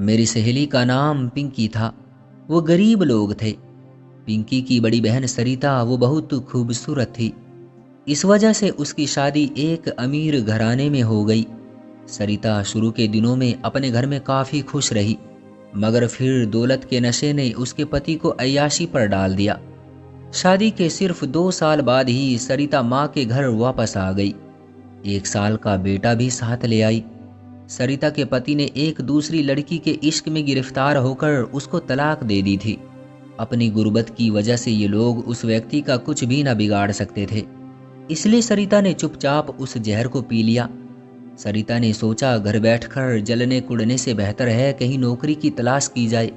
मेरी सहेली का नाम पिंकी था। वो गरीब लोग थे। पिंकी की बड़ी बहन सरिता वो बहुत खूबसूरत थी। इस वजह से उसकी शादी एक अमीर घराने में हो गई। सरिता शुरू के दिनों में अपने घर में काफ़ी खुश रही, मगर फिर दौलत के नशे ने उसके पति को अय्याशी पर डाल दिया। शादी के सिर्फ 2 साल बाद ही सरिता माँ के घर वापस आ गई। 1 साल का बेटा भी साथ ले आई। सरिता के पति ने एक दूसरी लड़की के इश्क में गिरफ्तार होकर उसको तलाक दे दी थी। अपनी गुर्बत की वजह से ये लोग उस व्यक्ति का कुछ भी न बिगाड़ सकते थे, इसलिए सरिता ने चुपचाप उस जहर को पी लिया। सरिता ने सोचा, घर बैठकर जलने कुड़ने से बेहतर है कहीं नौकरी की तलाश की जाए।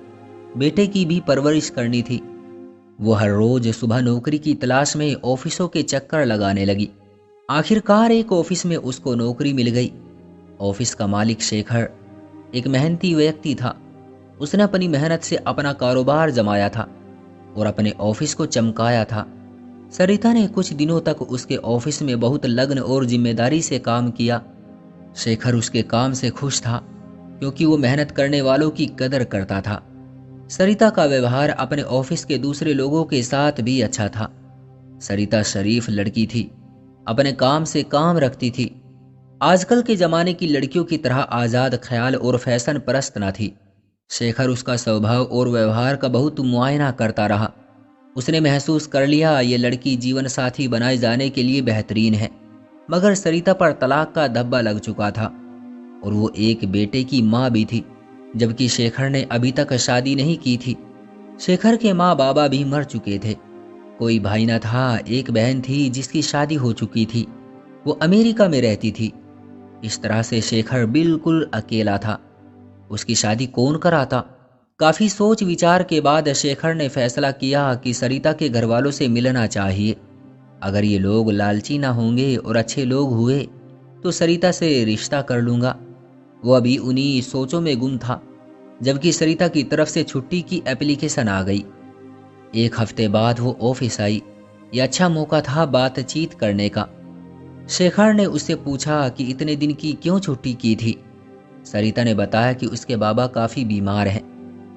बेटे की भी परवरिश करनी थी। वो हर रोज सुबह नौकरी की तलाश में ऑफिसों के चक्कर लगाने लगी। आखिरकार एक ऑफिस में उसको नौकरी मिल गई। ऑफिस का मालिक शेखर एक मेहनती व्यक्ति था। उसने अपनी मेहनत से अपना कारोबार जमाया था और अपने ऑफिस को चमकाया था। सरिता ने कुछ दिनों तक उसके ऑफिस में बहुत लगन और जिम्मेदारी से काम किया। शेखर उसके काम से खुश था क्योंकि वो मेहनत करने वालों की कदर करता था। सरिता का व्यवहार अपने ऑफिस के दूसरे लोगों के साथ भी अच्छा था। सरिता शरीफ लड़की थी, अपने काम से काम रखती थी। आजकल के जमाने की लड़कियों की तरह आज़ाद ख्याल और फैशन परस्त न थी। शेखर उसका स्वभाव और व्यवहार का बहुत मुआयना करता रहा। उसने महसूस कर लिया ये लड़की जीवन साथी बनाए जाने के लिए बेहतरीन है। मगर सरिता पर तलाक का धब्बा लग चुका था और वो एक बेटे की माँ भी थी, जबकि शेखर ने अभी तक शादी नहीं की थी। शेखर के माँ बाबा भी मर चुके थे। कोई भाई न था। एक बहन थी जिसकी शादी हो चुकी थी। वो अमेरिका में रहती थी। इस तरह से शेखर बिल्कुल अकेला था। उसकी शादी कौन कराता? काफी सोच विचार के बाद शेखर ने फैसला किया कि सरिता के घर वालों से मिलना चाहिए। अगर ये लोग लालची ना होंगे और अच्छे लोग हुए तो सरिता से रिश्ता कर लूंगा। वो अभी उन्हीं सोचों में गुम था, जबकि सरिता की तरफ से छुट्टी की एप्लीकेशन आ गई। 1 हफ्ते बाद वो ऑफिस आई। ये अच्छा मौका था बातचीत करने का। शेखर ने उससे पूछा कि इतने दिन की क्यों छुट्टी की थी। सरिता ने बताया कि उसके बाबा काफ़ी बीमार हैं,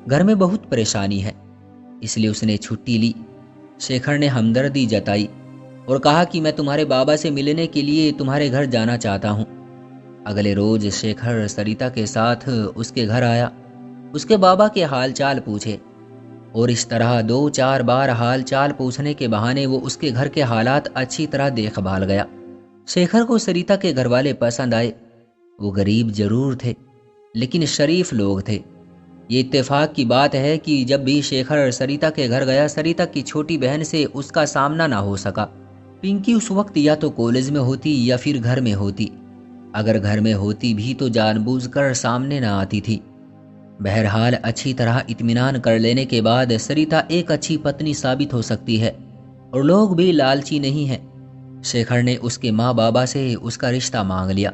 घर में बहुत परेशानी है, इसलिए उसने छुट्टी ली। शेखर ने हमदर्दी जताई और कहा कि मैं तुम्हारे बाबा से मिलने के लिए तुम्हारे घर जाना चाहता हूँ। अगले रोज शेखर सरिता के साथ उसके घर आया। उसके बाबा के हाल चाल पूछे और इस तरह 2-4 बार हाल चाल पूछने के बहाने वो उसके घर के हालात अच्छी तरह देखभाल गया। शेखर को सरिता के घर वाले पसंद आए। वो गरीब जरूर थे, लेकिन शरीफ लोग थे। ये इत्तेफाक की बात है कि जब भी शेखर सरिता के घर गया, सरिता की छोटी बहन से उसका सामना ना हो सका। पिंकी उस वक्त या तो कॉलेज में होती या फिर घर में होती। अगर घर में होती भी तो जानबूझकर सामने ना आती थी। बहरहाल अच्छी तरह इत्मीनान कर लेने के बाद सरिता एक अच्छी पत्नी साबित हो सकती है और लोग भी लालची नहीं हैं। शेखर ने उसके माँ बाबा से उसका रिश्ता मांग लिया।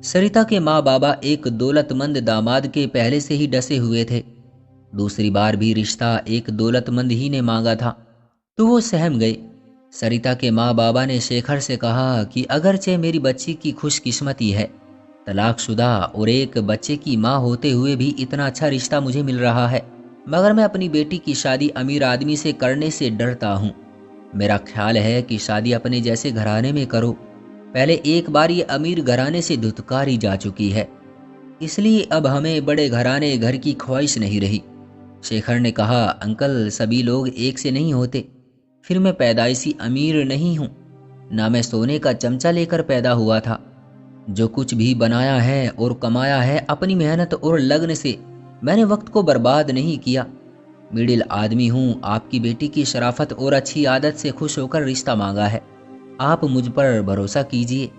सरिता के माँ बाबा एक दौलतमंद दामाद के पहले से ही डसे हुए थे। दूसरी बार भी रिश्ता एक दौलतमंद ही ने मांगा था, तो वो सहम गए। सरिता के माँ बाबा ने शेखर से कहा कि अगरचे मेरी बच्ची की खुशकिस्मती है, तलाकशुदा और एक बच्चे की माँ होते हुए भी इतना अच्छा रिश्ता मुझे मिल रहा है, मगर मैं अपनी बेटी की शादी अमीर आदमी से करने से डरता हूँ। मेरा ख्याल है कि शादी अपने जैसे घराने में करो। पहले एक बार ये अमीर घराने से धुतकारी जा चुकी है, इसलिए अब हमें बड़े घराने घर की ख्वाहिश नहीं रही। शेखर ने कहा, अंकल सभी लोग एक से नहीं होते। फिर मैं पैदाइशी अमीर नहीं हूँ, ना मैं सोने का चमचा लेकर पैदा हुआ था। जो कुछ भी बनाया है और कमाया है अपनी मेहनत और लगन से। मैंने वक्त को बर्बाद नहीं किया। मिडिल आदमी हूँ। आपकी बेटी की शराफत और अच्छी आदत से खुश होकर रिश्ता मांगा है। आप मुझ पर भरोसा कीजिए,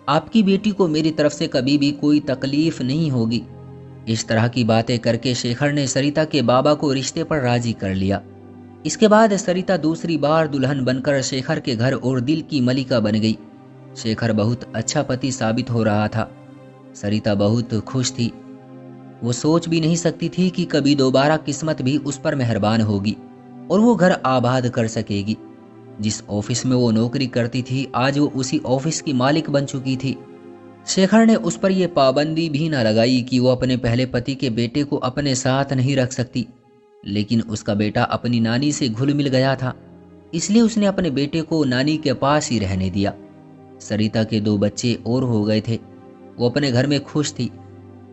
आपकी बेटी को मेरी तरफ से कभी भी कोई तकलीफ नहीं होगी। इस तरह की बातें करके शेखर ने सरिता के बाबा को रिश्ते पर राजी कर लिया। इसके बाद सरिता दूसरी बार दुल्हन बनकर शेखर के घर और दिल की मलिका बन गई। शेखर बहुत अच्छा पति साबित हो रहा था। सरिता बहुत खुश थी। वो सोच भी नहीं सकती थी कि कभी दोबारा किस्मत भी उस पर मेहरबान होगी और वो घर आबाद कर सकेगी। जिस ऑफिस में वो नौकरी करती थी, आज वो उसी ऑफिस की मालिक बन चुकी थी। शेखर ने उस पर यह पाबंदी भी न लगाई कि वो अपने पहले पति के बेटे को अपने साथ नहीं रख सकती, लेकिन उसका बेटा अपनी नानी से घुल मिल गया था, इसलिए उसने अपने बेटे को नानी के पास ही रहने दिया। सरिता के 2 बच्चे और हो गए थे। वो अपने घर में खुश थी।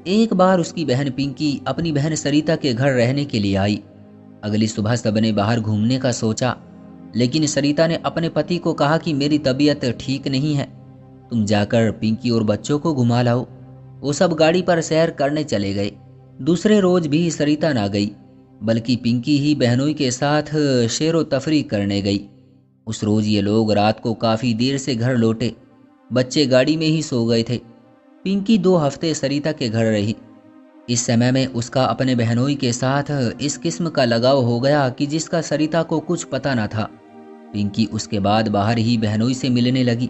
एक बार उसकी बहन पिंकी अपनी बहन सरिता के घर रहने के लिए आई। अगली सुबह सबने बाहर घूमने का सोचा, लेकिन सरिता ने अपने पति को कहा कि मेरी तबीयत ठीक नहीं है, तुम जाकर पिंकी और बच्चों को घुमा लाओ। वो सब गाड़ी पर सैर करने चले गए। दूसरे रोज भी सरिता ना गई, बल्कि पिंकी ही बहनों के साथ शेरो तफरी करने गई। उस रोज ये लोग रात को काफ़ी देर से घर लौटे। बच्चे गाड़ी में ही सो गए थे। पिंकी 2 हफ्ते सरिता के घर रही। इस समय में उसका अपने बहनोई के साथ इस किस्म का लगाव हो गया कि जिसका सरिता को कुछ पता न था। पिंकी उसके बाद बाहर ही बहनोई से मिलने लगी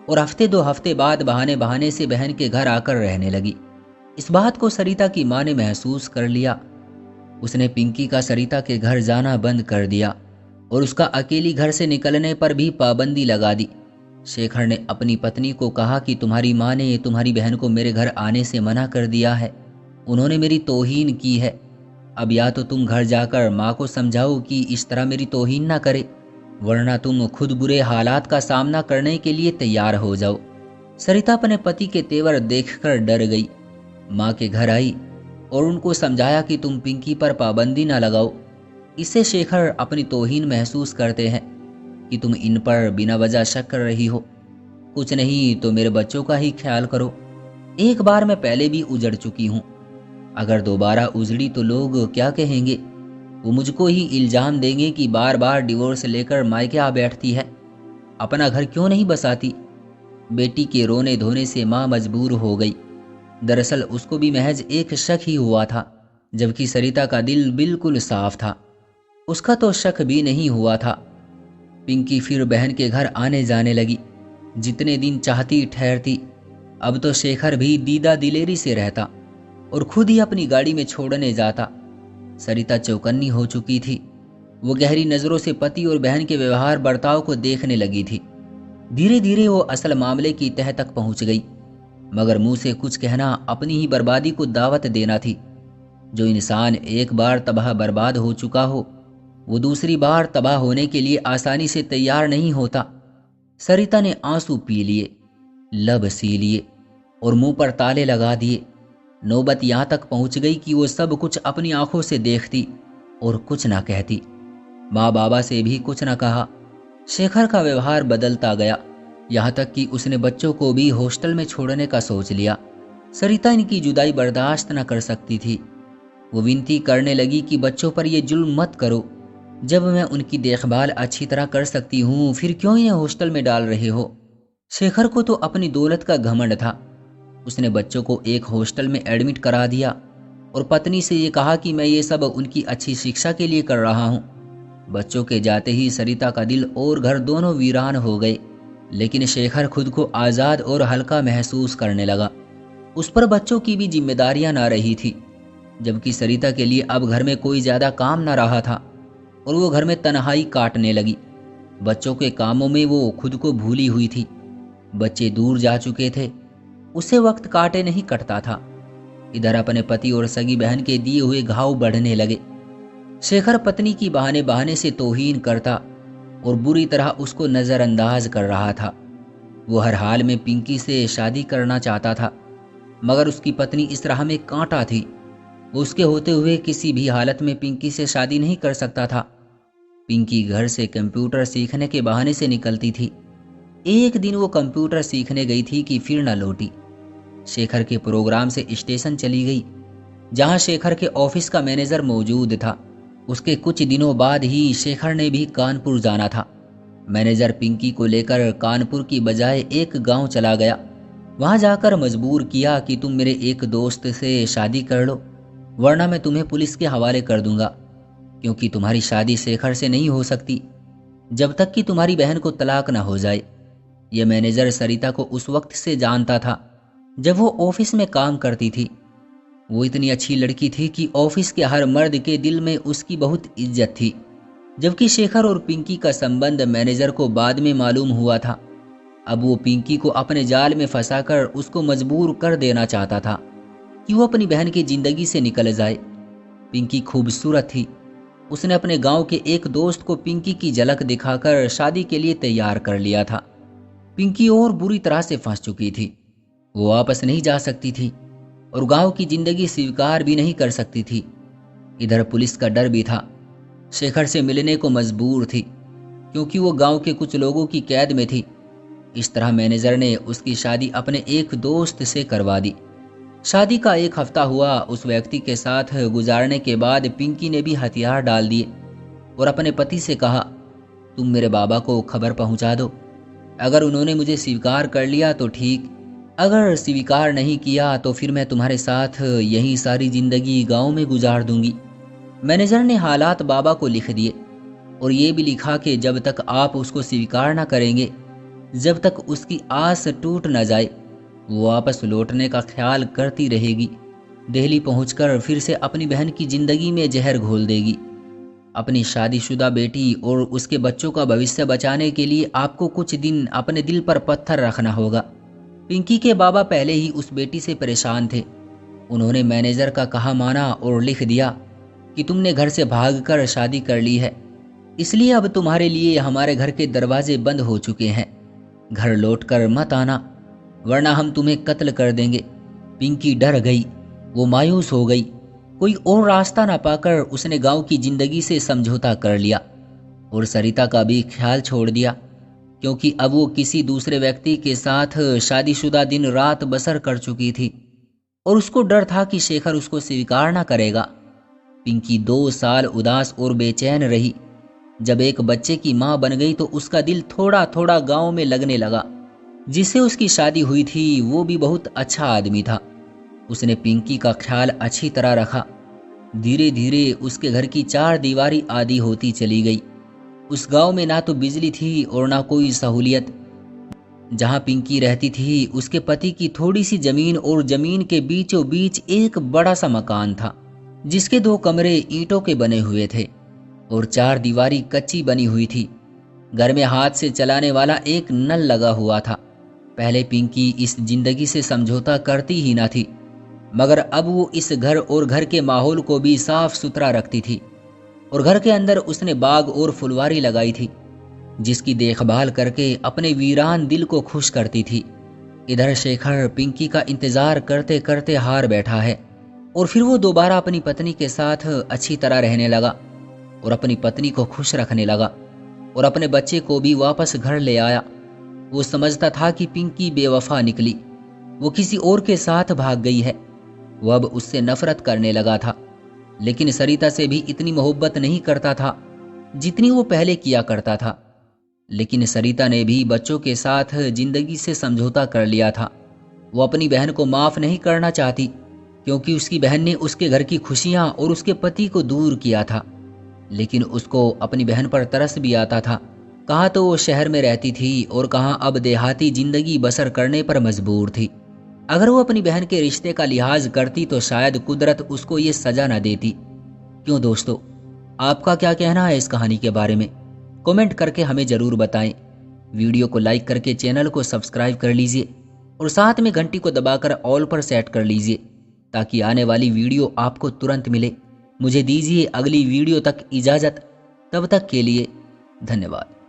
और हफ्ते 2 हफ्ते बाद बहाने बहाने से बहन के घर आकर रहने लगी। इस बात को सरिता की माँ ने महसूस कर लिया। उसने पिंकी का सरिता के घर जाना बंद कर दिया और उसका अकेली घर से निकलने पर भी पाबंदी लगा दी। शेखर ने अपनी पत्नी को कहा कि तुम्हारी माँ ने तुम्हारी बहन को मेरे घर आने से मना कर दिया है, उन्होंने मेरी तौहीन की है। अब या तो तुम घर जाकर माँ को समझाओ कि इस तरह मेरी तौहीन ना करे, वरना तुम खुद बुरे हालात का सामना करने के लिए तैयार हो जाओ। सरिता अपने पति के तेवर देखकर डर गई। माँ के घर आई और उनको समझाया कि तुम पिंकी पर पाबंदी ना लगाओ, इससे शेखर अपनी तौहीन महसूस करते हैं कि तुम इन पर बिना वजह शक कर रही हो। कुछ नहीं तो मेरे बच्चों का ही ख्याल करो। एक बार मैं पहले भी उजड़ चुकी हूँ, अगर दोबारा उजड़ी तो लोग क्या कहेंगे? वो मुझको ही इल्जाम देंगे कि बार बार डिवोर्स लेकर मायके आ बैठती है, अपना घर क्यों नहीं बसाती। बेटी के रोने धोने से माँ मजबूर हो गई। दरअसल उसको भी महज एक शक ही हुआ था, जबकि सरिता का दिल बिल्कुल साफ था। उसका तो शक भी नहीं हुआ था। पिंकी फिर बहन के घर आने जाने लगी। जितने दिन चाहती ठहरती। अब तो शेखर भी दीदा दिलेरी से रहता और खुद ही अपनी गाड़ी में छोड़ने जाता। सरिता चौकन्नी हो चुकी थी। वो गहरी नज़रों से पति और बहन के व्यवहार बर्ताव को देखने लगी थी। धीरे धीरे वो असल मामले की तह तक पहुंच गई, मगर मुंह से कुछ कहना अपनी ही बर्बादी को दावत देना थी। जो इंसान एक बार तबाह बर्बाद हो चुका हो, वो दूसरी बार तबाह होने के लिए आसानी से तैयार नहीं होता। सरिता ने आंसू पी लिए, लब सी लिए और मुंह पर ताले लगा दिए। नौबत यहाँ तक पहुंच गई कि वो सब कुछ अपनी आंखों से देखती और कुछ ना कहती। माँ बाबा से भी कुछ ना कहा। शेखर का व्यवहार बदलता गया, यहाँ तक कि उसने बच्चों को भी हॉस्टल में छोड़ने का सोच लिया। सरिता इनकी जुदाई बर्दाश्त न कर सकती थी। वो विनती करने लगी कि बच्चों पर यह जुल्म मत करो, जब मैं उनकी देखभाल अच्छी तरह कर सकती हूँ, फिर क्यों इन्हें हॉस्टल में डाल रहे हो। शेखर को तो अपनी दौलत का घमंड था। उसने बच्चों को एक हॉस्टल में एडमिट करा दिया और पत्नी से ये कहा कि मैं ये सब उनकी अच्छी शिक्षा के लिए कर रहा हूँ। बच्चों के जाते ही सरिता का दिल और घर दोनों वीरान हो गए, लेकिन शेखर खुद को आज़ाद और हल्का महसूस करने लगा। उस पर बच्चों की भी जिम्मेदारियां ना रही थी, जबकि सरिता के लिए अब घर में कोई ज़्यादा काम ना रहा था और वो घर में तन्हाई काटने लगी। बच्चों के कामों में वो खुद को भूली हुई थी। बच्चे दूर जा चुके थे, उसे वक्त काटे नहीं कटता था। इधर अपने पति और सगी बहन के दिए हुए घाव बढ़ने लगे। शेखर पत्नी की बहाने बहाने से तौहीन करता और बुरी तरह उसको नज़रअंदाज कर रहा था। वो हर हाल में पिंकी से शादी करना चाहता था, मगर उसकी पत्नी इस राह में कांटा थी। वो उसके होते हुए किसी भी हालत में पिंकी से शादी नहीं कर सकता था। पिंकी घर से कंप्यूटर सीखने के बहाने से निकलती थी। एक दिन वो कंप्यूटर सीखने गई थी कि फिर न लौटी। शेखर के प्रोग्राम से स्टेशन चली गई, जहां शेखर के ऑफिस का मैनेजर मौजूद था। उसके कुछ दिनों बाद ही शेखर ने भी कानपुर जाना था। मैनेजर पिंकी को लेकर कानपुर की बजाय एक गांव चला गया। वहां जाकर मजबूर किया कि तुम मेरे एक दोस्त से शादी कर लो, वरना मैं तुम्हें पुलिस के हवाले कर दूंगा, क्योंकि तुम्हारी शादी शेखर से नहीं हो सकती जब तक कि तुम्हारी बहन को तलाक ना हो जाए। यह मैनेजर सरिता को उस वक्त से जानता था जब वो ऑफिस में काम करती थी। वो इतनी अच्छी लड़की थी कि ऑफिस के हर मर्द के दिल में उसकी बहुत इज्जत थी। जबकि शेखर और पिंकी का संबंध मैनेजर को बाद में मालूम हुआ था। अब वो पिंकी को अपने जाल में फंसाकर उसको मजबूर कर देना चाहता था कि वो अपनी बहन की जिंदगी से निकल जाए। पिंकी खूबसूरत थी। उसने अपने गांव के एक दोस्त को पिंकी की झलक दिखाकर शादी के लिए तैयार कर लिया था। पिंकी और बुरी तरह से फंस चुकी थी। वो वापस नहीं जा सकती थी और गांव की जिंदगी स्वीकार भी नहीं कर सकती थी। इधर पुलिस का डर भी था। शेखर से मिलने को मजबूर थी क्योंकि वो गांव के कुछ लोगों की कैद में थी। इस तरह मैनेजर ने उसकी शादी अपने एक दोस्त से करवा दी। शादी का एक हफ्ता हुआ उस व्यक्ति के साथ गुजारने के बाद पिंकी ने भी हथियार डाल दिए और अपने पति से कहा, तुम मेरे बाबा को खबर पहुंचा दो। अगर उन्होंने मुझे स्वीकार कर लिया तो ठीक, अगर स्वीकार नहीं किया तो फिर मैं तुम्हारे साथ यही सारी जिंदगी गांव में गुजार दूंगी। मैनेजर ने हालात बाबा को लिख दिए और ये भी लिखा कि जब तक आप उसको स्वीकार न करेंगे, जब तक उसकी आस टूट न जाए, वो वापस लौटने का ख्याल करती रहेगी। दिल्ली पहुंचकर फिर से अपनी बहन की जिंदगी में जहर घोल देगी। अपनी शादीशुदा बेटी और उसके बच्चों का भविष्य बचाने के लिए आपको कुछ दिन अपने दिल पर पत्थर रखना होगा। पिंकी के बाबा पहले ही उस बेटी से परेशान थे। उन्होंने मैनेजर का कहा माना और लिख दिया कि तुमने घर से भागकर शादी कर ली है, इसलिए अब तुम्हारे लिए हमारे घर के दरवाजे बंद हो चुके हैं। घर लौटकर मत आना वरना हम तुम्हें कत्ल कर देंगे। पिंकी डर गई, वो मायूस हो गई। कोई और रास्ता ना पाकर उसने गांव की जिंदगी से समझौता कर लिया और सरिता का भी ख्याल छोड़ दिया क्योंकि अब वो किसी दूसरे व्यक्ति के साथ शादीशुदा दिन रात बसर कर चुकी थी और उसको डर था कि शेखर उसको स्वीकार ना करेगा। पिंकी 2 साल उदास और बेचैन रही। जब एक बच्चे की मां बन गई तो उसका दिल थोड़ा थोड़ा गांव में लगने लगा। जिससे उसकी शादी हुई थी वो भी बहुत अच्छा आदमी था। उसने पिंकी का ख्याल अच्छी तरह रखा। धीरे धीरे उसके घर की 4 दीवारी आधी होती चली गई। उस गांव में ना तो बिजली थी और ना कोई सहूलियत। जहां पिंकी रहती थी उसके पति की थोड़ी सी जमीन और जमीन के बीचों बीच एक बड़ा सा मकान था जिसके 2 कमरे ईंटों के बने हुए थे और 4 दीवारी कच्ची बनी हुई थी। घर में हाथ से चलाने वाला एक नल लगा हुआ था। पहले पिंकी इस जिंदगी से समझौता करती ही ना थी, मगर अब वो इस घर और घर के माहौल को भी साफ सुथरा रखती थी और घर के अंदर उसने बाग और फुलवारी लगाई थी जिसकी देखभाल करके अपने वीरान दिल को खुश करती थी। इधर शेखर पिंकी का इंतजार करते करते हार बैठा है और फिर वो दोबारा अपनी पत्नी के साथ अच्छी तरह रहने लगा और अपनी पत्नी को खुश रखने लगा और अपने बच्चे को भी वापस घर ले आया। वो समझता था कि पिंकी बेवफा निकली, वो किसी और के साथ भाग गई है। वो अब उससे नफरत करने लगा था, लेकिन सरिता से भी इतनी मोहब्बत नहीं करता था जितनी वो पहले किया करता था। लेकिन सरिता ने भी बच्चों के साथ जिंदगी से समझौता कर लिया था। वो अपनी बहन को माफ नहीं करना चाहती क्योंकि उसकी बहन ने उसके घर की खुशियां और उसके पति को दूर किया था। लेकिन उसको अपनी बहन पर तरस भी आता था। कहाँ तो वो शहर में रहती थी और कहाँ अब देहाती जिंदगी बसर करने पर मजबूर थी। अगर वो अपनी बहन के रिश्ते का लिहाज करती तो शायद कुदरत उसको ये सजा न देती। क्यों दोस्तों, आपका क्या कहना है इस कहानी के बारे में? कमेंट करके हमें ज़रूर बताएं। वीडियो को लाइक करके चैनल को सब्सक्राइब कर लीजिए और साथ में घंटी को दबाकर ऑल पर सेट कर लीजिए ताकि आने वाली वीडियो आपको तुरंत मिले। मुझे दीजिए अगली वीडियो तक इजाज़त। तब तक के लिए धन्यवाद।